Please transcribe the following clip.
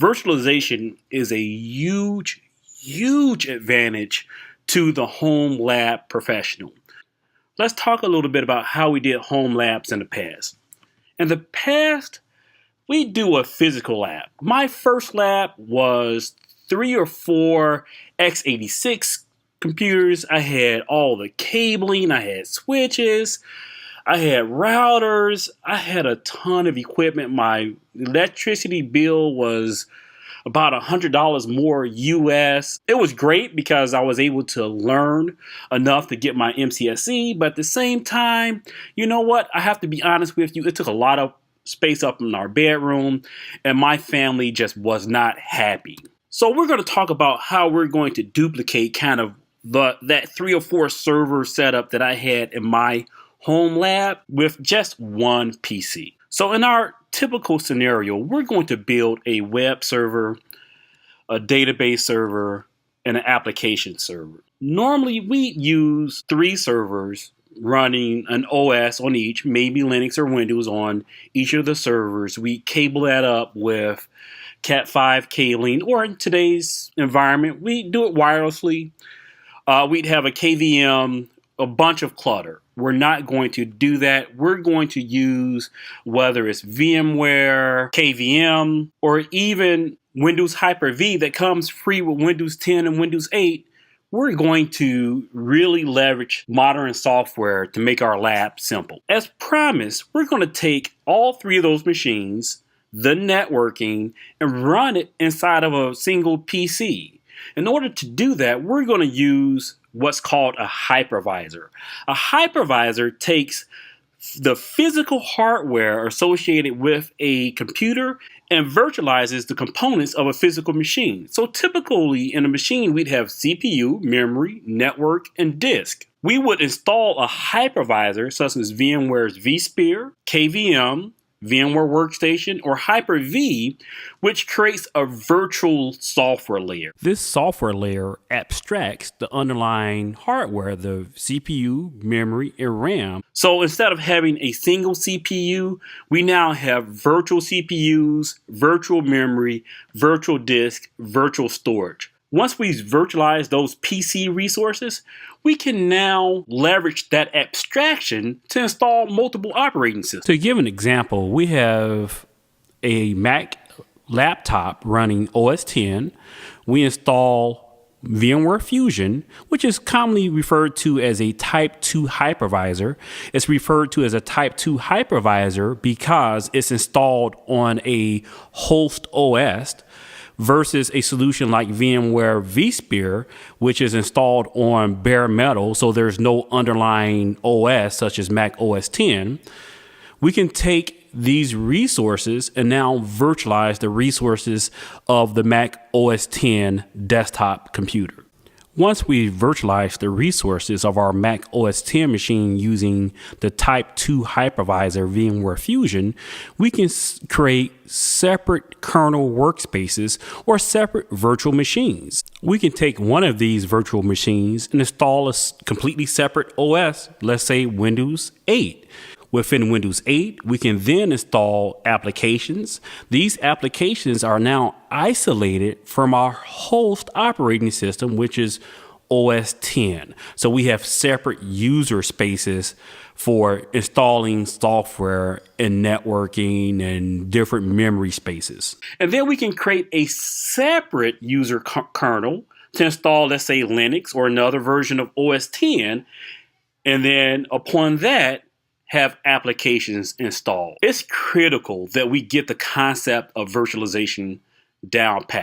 Virtualization is a huge advantage to the home lab professional. Let's talk a little bit about how we did home labs in the past. In the past, we do a physical lab. My first lab was 3 or 4 x86 computers. I had all the cabling, I had switches, I had routers, I had a ton of equipment. My electricity bill was about $100 more US. It was great because I was able to learn enough to get my MCSE, but at the same time, you know what? I have to be honest with you, it took a lot of space up in our bedroom, and my family just was not happy. So we're going to talk about how we're going to duplicate kind of that 3 or 4 server setup that I had in my home lab with just one PC. So in our typical scenario, we're going to build a web server, a database server, and an application server. Normally, we use 3 servers running an OS on each, maybe Linux or Windows on each of the servers. We cable that up with Cat5 cabling, or in today's environment, we do it wirelessly. We'd have a KVM, a bunch of clutter. We're not going to do that. We're going to use, whether it's VMware, KVM, or even Windows Hyper-V that comes free with Windows 10 and Windows 8. We're going to really leverage modern software to make our lab simple. As promised, we're going to take all 3 of those machines, the networking, and run it inside of a single PC. In order to do that, we're going to use what's called a hypervisor. A hypervisor takes the physical hardware associated with a computer and virtualizes the components of a physical machine. So typically in a machine, we'd have CPU, memory, network, and disk. We would install a hypervisor such as VMware's vSphere, KVM, VMware Workstation, or Hyper-V, which creates a virtual software layer. This software layer abstracts the underlying hardware, the CPU, memory, and RAM. So instead of having a single CPU, we now have virtual CPUs, virtual memory, virtual disk, virtual storage. Once we virtualize those PC resources, we can now leverage that abstraction to install multiple operating systems. To give an example, we have a Mac laptop running OS X. We install VMware Fusion, which is commonly referred to as a Type 2 hypervisor. It's referred to as a Type 2 hypervisor because it's installed on a host OS, versus a solution like VMware vSphere, which is installed on bare metal, so there's no underlying OS such as Mac OS X. We can take these resources and now virtualize the resources of the Mac OS X desktop computer. Once we virtualize the resources of our Mac OS X machine using the Type 2 hypervisor VMware Fusion, we can create separate kernel workspaces or separate virtual machines. We can take one of these virtual machines and install a completely separate OS, let's say Windows 8. Within Windows 8, we can then install applications. These applications are now isolated from our host operating system, which is OS X. So we have separate user spaces for installing software and networking and different memory spaces. And then we can create a separate user kernel to install, let's say, Linux or another version of OS X. And then upon that, have applications installed. It's critical that we get the concept of virtualization down pat.